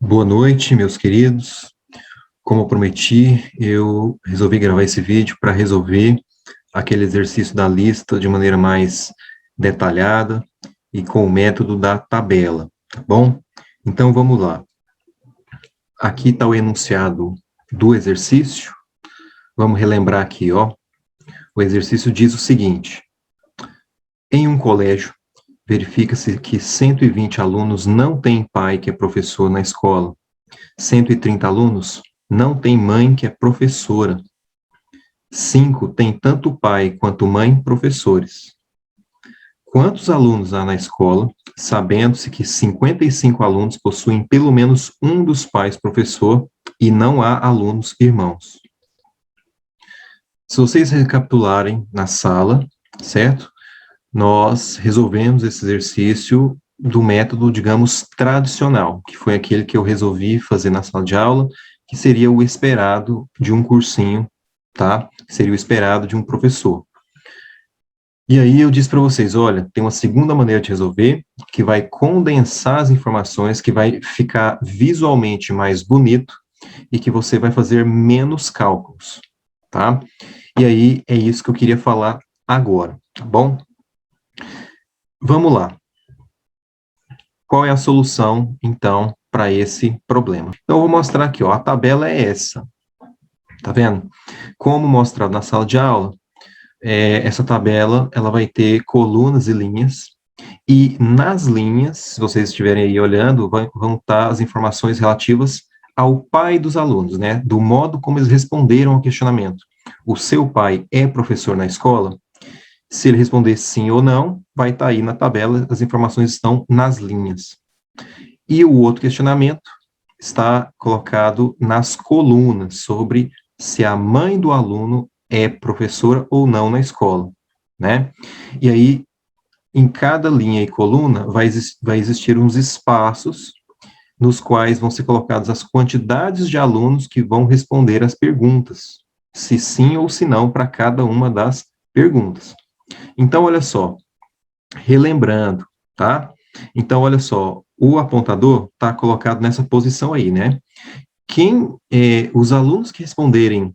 Boa noite, meus queridos. Como eu prometi, eu resolvi gravar esse vídeo para resolver aquele exercício da lista de maneira mais detalhada e com o método da tabela, tá bom? Então, vamos lá. Aqui está o enunciado do exercício. Vamos relembrar aqui, ó. O exercício diz o seguinte: em um colégio, verifica-se que 120 alunos não têm pai que é professor na escola. 130 alunos não têm mãe que é professora. 5 têm tanto pai quanto mãe professores. Quantos alunos há na escola, sabendo-se que 55 alunos possuem pelo menos um dos pais professor e não há alunos irmãos? Se vocês recapitularem na sala, certo? Nós resolvemos esse exercício do método, digamos, tradicional, que foi aquele que eu resolvi fazer na sala de aula, que seria o esperado de um cursinho, tá? Seria o esperado de um professor. E aí eu disse para vocês, olha, tem uma segunda maneira de resolver, que vai condensar as informações, que vai ficar visualmente mais bonito e que você vai fazer menos cálculos, tá? E aí é isso que eu queria falar agora, tá bom? Vamos lá. Qual é a solução, então, para esse problema? Então, eu vou mostrar aqui, ó, a tabela é essa. Tá vendo? Como mostrado na sala de aula, essa tabela, ela vai ter colunas e linhas, e nas linhas, se vocês estiverem aí olhando, vão estar as informações relativas ao pai dos alunos, né? Do modo como eles responderam ao questionamento. O seu pai é professor na escola? Se ele responder sim ou não, vai estar aí na tabela, as informações estão nas linhas. E o outro questionamento está colocado nas colunas, sobre se a mãe do aluno é professora ou não na escola, né? E aí, em cada linha e coluna, vai existir uns espaços nos quais vão ser colocadas as quantidades de alunos que vão responder as perguntas, se sim ou se não, para cada uma das perguntas. Então, olha só, relembrando, tá? Então, olha só, o apontador está colocado nessa posição aí, né? Os alunos que responderem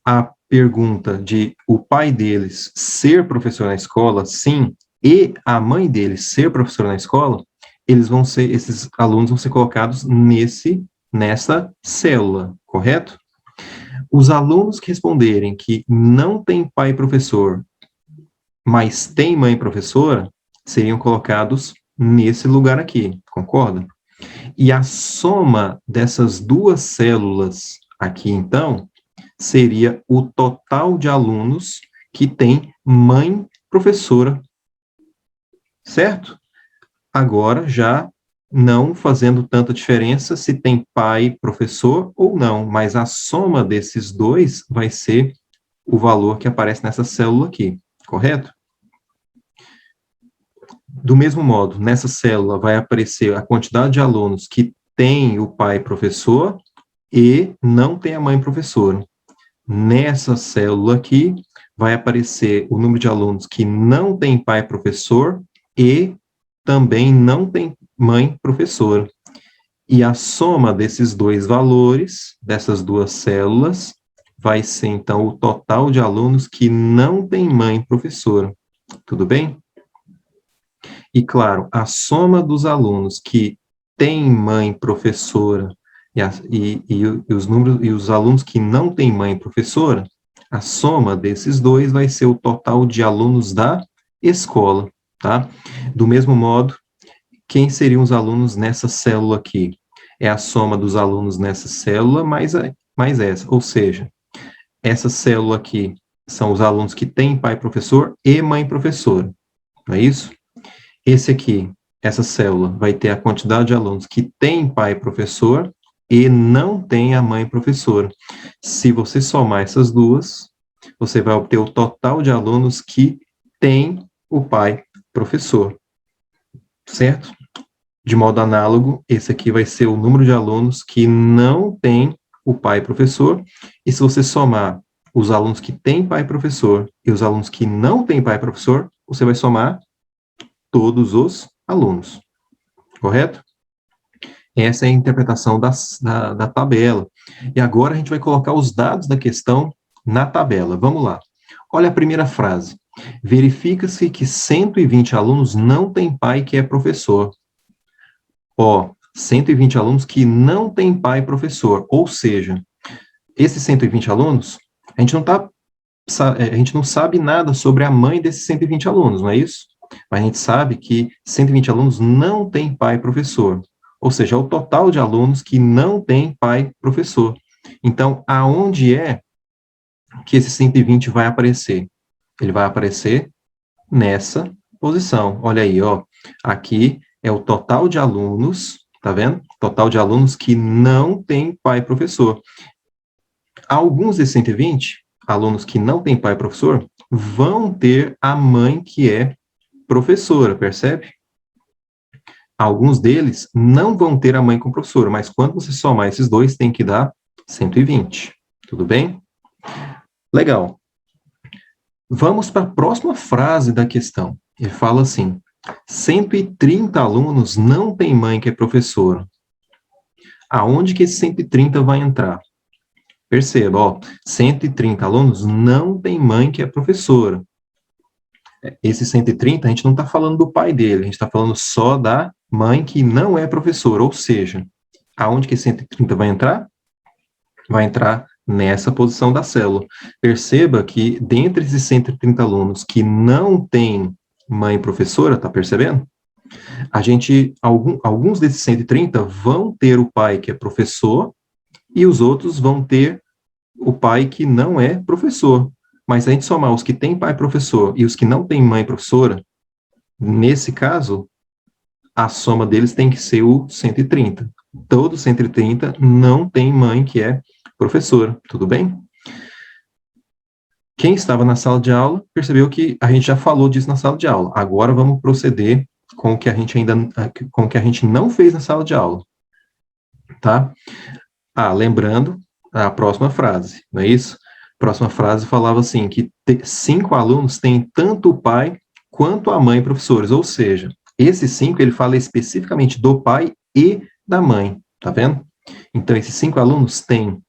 a pergunta de o pai deles ser professor na escola, sim, e a mãe deles ser professora na escola, esses alunos vão ser colocados nessa célula, correto? Os alunos que responderem que não tem pai professor, mas tem mãe professora, seriam colocados nesse lugar aqui, concorda? E a soma dessas duas células aqui, então, seria o total de alunos que tem mãe professora, certo? Agora, já não fazendo tanta diferença se tem pai professor ou não, mas a soma desses dois vai ser o valor que aparece nessa célula aqui, correto? Do mesmo modo, nessa célula vai aparecer a quantidade de alunos que tem o pai professor e não tem a mãe professora. Nessa célula aqui, vai aparecer o número de alunos que não tem pai professor e também não tem mãe professora. E a soma desses dois valores, dessas duas células, vai ser, então, o total de alunos que não tem mãe professora. Tudo bem? E, claro, a soma dos alunos que têm mãe professora e os alunos que não têm mãe professora, a soma desses dois vai ser o total de alunos da escola, tá? Do mesmo modo, quem seriam os alunos nessa célula aqui? É a soma dos alunos nessa célula mais essa, ou seja, essa célula aqui são os alunos que têm pai professor e mãe professora, não é isso? Esse aqui, essa célula, vai ter a quantidade de alunos que tem pai professor e não tem a mãe professora. Se você somar essas duas, você vai obter o total de alunos que tem o pai professor, certo? De modo análogo, esse aqui vai ser o número de alunos que não tem o pai professor, e se você somar os alunos que têm pai professor e os alunos que não têm pai professor, você vai somar todos os alunos, correto? Essa é a interpretação da tabela. E agora a gente vai colocar os dados da questão na tabela. Vamos lá. Olha a primeira frase. Verifica-se que 120 alunos não têm pai que é professor. Ó, 120 alunos que não têm pai professor. Ou seja, esses 120 alunos, a gente não sabe nada sobre a mãe desses 120 alunos, não é isso? Mas a gente sabe que 120 alunos não têm pai professor. Ou seja, é o total de alunos que não têm pai professor. Então, aonde é que esse 120 vai aparecer? Ele vai aparecer nessa posição. Olha aí, ó. Aqui é o total de alunos, tá vendo? Total de alunos que não têm pai professor. Alguns desses 120 alunos que não têm pai professor vão ter a mãe que é professora, percebe? Alguns deles não vão ter a mãe como professora, mas quando você somar esses dois, tem que dar 120. Tudo bem? Legal. Vamos para a próxima frase da questão. Ele fala assim: 130 alunos não têm mãe que é professora. Aonde que esse 130 vai entrar? Perceba, ó, 130 alunos não têm mãe que é professora. Esse 130, a gente não está falando do pai dele, a gente está falando só da mãe que não é professora, ou seja, aonde que esse 130 vai entrar? Vai entrar nessa posição da célula. Perceba que dentre esses 130 alunos que não têm mãe professora, tá percebendo? Alguns desses 130 vão ter o pai que é professor e os outros vão ter o pai que não é professor. Mas se a gente somar os que têm pai professor e os que não têm mãe professora, nesse caso, a soma deles tem que ser o 130. Todos 130 não tem mãe que é professora, tudo bem? Quem estava na sala de aula percebeu que a gente já falou disso na sala de aula. Agora vamos proceder com o que a gente não fez na sala de aula, tá? Lembrando a próxima frase, não é isso? A próxima frase falava assim, que 5 alunos têm tanto o pai quanto a mãe professores, ou seja, esses 5, ele fala especificamente do pai e da mãe, tá vendo? Então, esses 5 alunos têm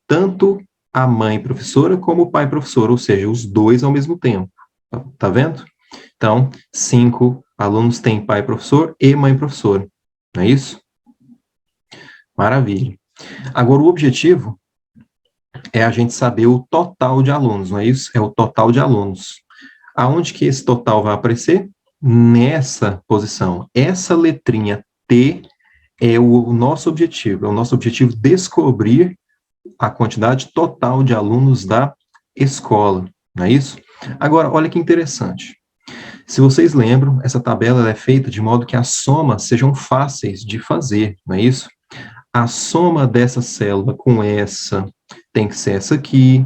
tanto a mãe professora como o pai professor, ou seja, os dois ao mesmo tempo, tá vendo? Então, 5 alunos têm pai professor e mãe professora, não é isso? Maravilha. Agora, o objetivo é a gente saber o total de alunos, não é isso? É o total de alunos. Aonde que esse total vai aparecer? Nessa posição. Essa letrinha T é o nosso objetivo. É o nosso objetivo descobrir a quantidade total de alunos da escola, não é isso? Agora, olha que interessante. Se vocês lembram, essa tabela é feita de modo que as somas sejam fáceis de fazer, não é isso? A soma dessa célula com essa tem que ser essa aqui,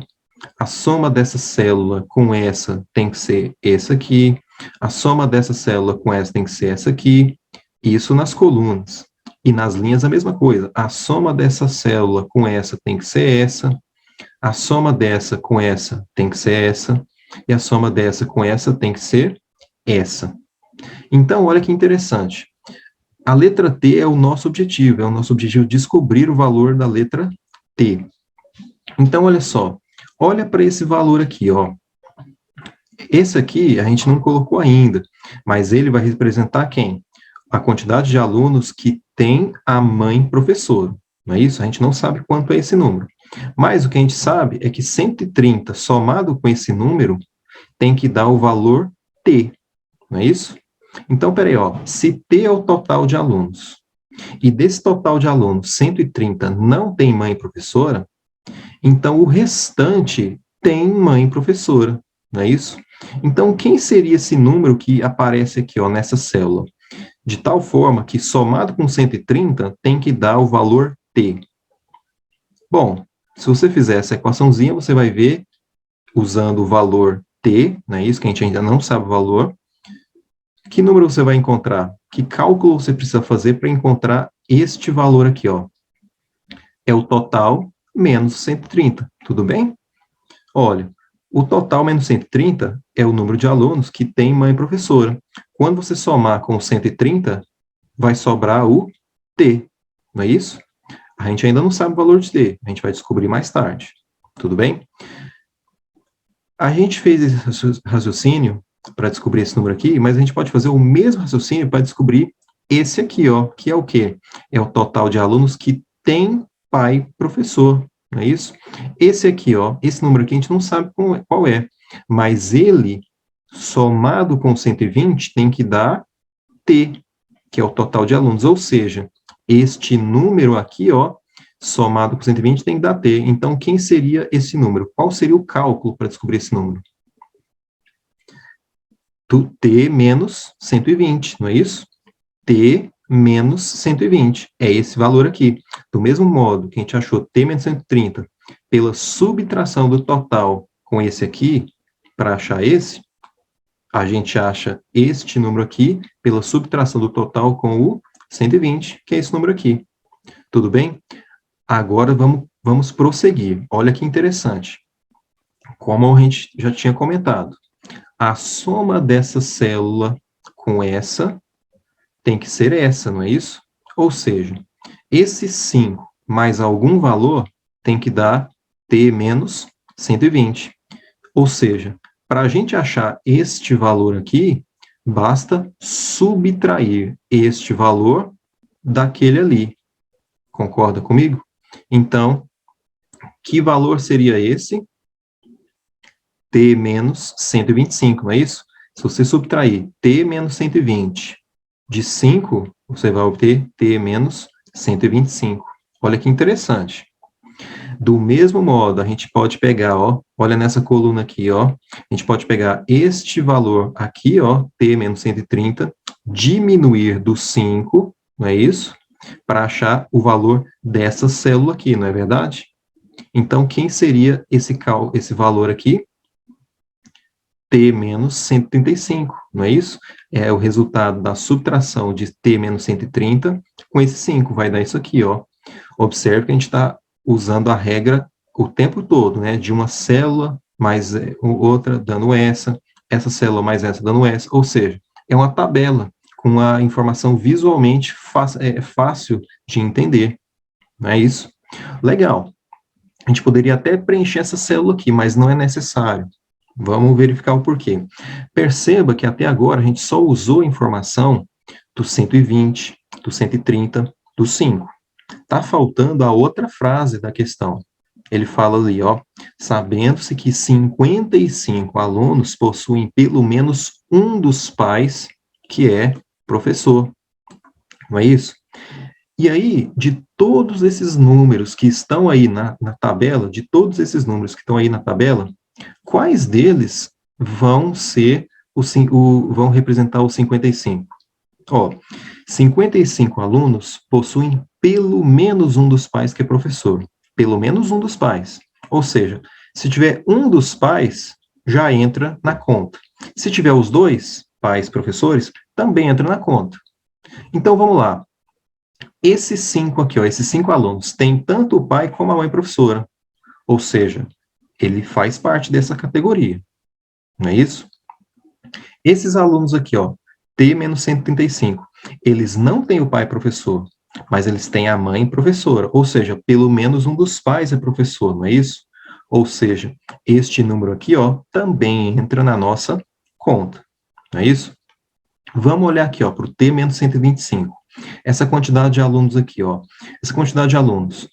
a soma dessa célula com essa tem que ser essa aqui, a soma dessa célula com essa tem que ser essa aqui, isso nas colunas. E nas linhas a mesma coisa, a soma dessa célula com essa tem que ser essa, a soma dessa com essa tem que ser essa, e a soma dessa com essa tem que ser essa. Então, olha que interessante. A letra T é o nosso objetivo descobrir o valor da letra T. Então, olha só, olha para esse valor aqui, ó. Esse aqui a gente não colocou ainda, mas ele vai representar quem? A quantidade de alunos que tem a mãe professora, não é isso? A gente não sabe quanto é esse número. Mas o que a gente sabe é que 130 somado com esse número tem que dar o valor T, não é isso? Então, peraí, ó, se T é o total de alunos, e desse total de alunos, 130 não tem mãe professora, então o restante tem mãe professora, não é isso? Então, quem seria esse número que aparece aqui, ó, nessa célula? De tal forma que, somado com 130, tem que dar o valor T. Bom, se você fizer essa equaçãozinha, você vai ver, usando o valor T, não é isso? Que a gente ainda não sabe o valor, que número você vai encontrar? Que cálculo você precisa fazer para encontrar este valor aqui, ó? É o total menos 130, tudo bem? Olha, o total menos 130 é o número de alunos que tem mãe professora. Quando você somar com 130, vai sobrar o T, não é isso? A gente ainda não sabe o valor de T, a gente vai descobrir mais tarde, tudo bem? A gente fez esse raciocínio para descobrir esse número aqui, mas a gente pode fazer o mesmo raciocínio para descobrir esse aqui, ó, que é o quê? É o total de alunos que tem pai professor, não é isso? Esse aqui, ó, esse número aqui a gente não sabe qual é, mas ele, somado com 120, tem que dar T, que é o total de alunos, ou seja, este número aqui, ó, somado com 120 tem que dar T. Então, quem seria esse número? Qual seria o cálculo para descobrir esse número? T menos 120, não é isso? T menos 120, é esse valor aqui. Do mesmo modo que a gente achou T menos 130 pela subtração do total com esse aqui, para achar esse, a gente acha este número aqui pela subtração do total com o 120, que é esse número aqui. Tudo bem? Agora vamos prosseguir. Olha que interessante. Como a gente já tinha comentado, a soma dessa célula com essa tem que ser essa, não é isso? Ou seja, esse 5 mais algum valor tem que dar T menos 120. Ou seja, para a gente achar este valor aqui, basta subtrair este valor daquele ali. Concorda comigo? Então, que valor seria esse? T menos 125, não é isso? Se você subtrair T menos 120 de 5, você vai obter T menos 125. Olha que interessante. Do mesmo modo, a gente pode pegar, ó, olha nessa coluna aqui, ó, a gente pode pegar este valor aqui, ó, T menos 130, diminuir do 5, não é isso? Para achar o valor dessa célula aqui, não é verdade? Então, quem seria esse valor aqui? T menos 135, não é isso? É o resultado da subtração de T menos 130 com esse 5, vai dar isso aqui, ó. Observe que a gente está usando a regra o tempo todo, né? De uma célula mais outra dando essa célula mais essa dando essa, ou seja, é uma tabela com a informação visualmente fácil de entender, não é isso? Legal. A gente poderia até preencher essa célula aqui, mas não é necessário. Vamos verificar o porquê. Perceba que até agora a gente só usou a informação do 120, do 130, do 5. Está faltando a outra frase da questão. Ele fala ali, ó, sabendo-se que 55 alunos possuem pelo menos um dos pais que é professor. Não é isso? E aí, de todos esses números que estão aí na tabela, de todos esses números que estão aí na tabela, quais deles vão ser vão representar os 55? Ó, 55 alunos possuem pelo menos um dos pais que é professor. Pelo menos um dos pais. Ou seja, se tiver um dos pais, já entra na conta. Se tiver os dois pais professores, também entra na conta. Então, vamos lá. Esses 5 aqui, ó, esses 5 alunos, têm tanto o pai como a mãe professora. Ou seja, ele faz parte dessa categoria. Não é isso? Esses alunos aqui, ó, T menos 135, eles não têm o pai professor, mas eles têm a mãe professora, ou seja, pelo menos um dos pais é professor, não é isso? Ou seja, este número aqui, ó, também entra na nossa conta, não é isso? Vamos olhar aqui, ó, para o T menos 125. Essa quantidade de alunos aqui, ó, essa quantidade de alunos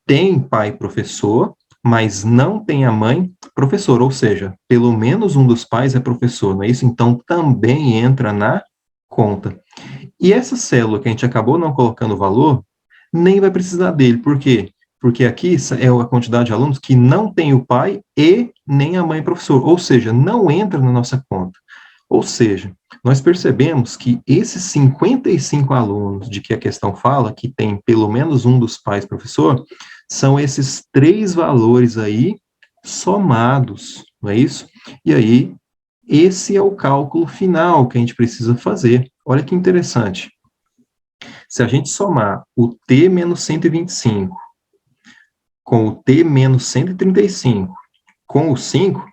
tem pai professor, mas não tem a mãe professora, ou seja, pelo menos um dos pais é professor, não é isso? Então, também entra na conta. E essa célula que a gente acabou não colocando o valor, nem vai precisar dele. Por quê? Porque aqui é a quantidade de alunos que não tem o pai e nem a mãe professor, ou seja, não entra na nossa conta. Ou seja, nós percebemos que esses 55 alunos de que a questão fala, que tem pelo menos um dos pais professor, são esses 3 valores aí somados, não é isso? E aí, esse é o cálculo final que a gente precisa fazer. Olha que interessante. Se a gente somar o T menos 125 com o T menos 135 com o 5,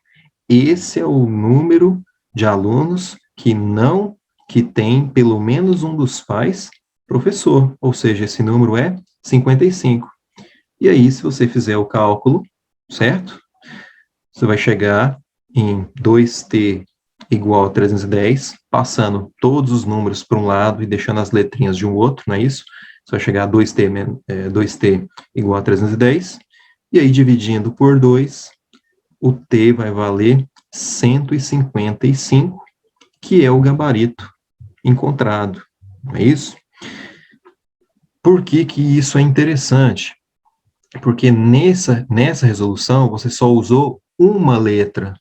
esse é o número de alunos que tem pelo menos um dos pais professor, ou seja, esse número é 55. E aí, se você fizer o cálculo, certo? Você vai chegar em 2t igual a 310, passando todos os números para um lado e deixando as letrinhas de um outro, não é isso? Você vai chegar a 2t igual a 310, e aí dividindo por 2, o t vai valer 155, que é o gabarito encontrado, não é isso? Por que que isso é interessante? Porque nessa resolução você só usou uma letra,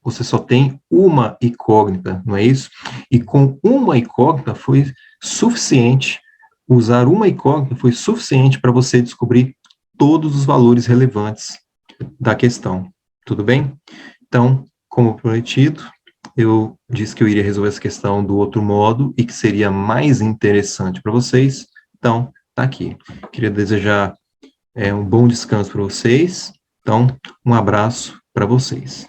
você só tem uma incógnita, não é isso? E com uma incógnita foi suficiente, usar uma incógnita foi suficiente para você descobrir todos os valores relevantes da questão, tudo bem? Então, como prometido, eu disse que eu iria resolver essa questão do outro modo e que seria mais interessante para vocês, então, tá aqui. Queria desejar um bom descanso para vocês, então, um abraço para vocês.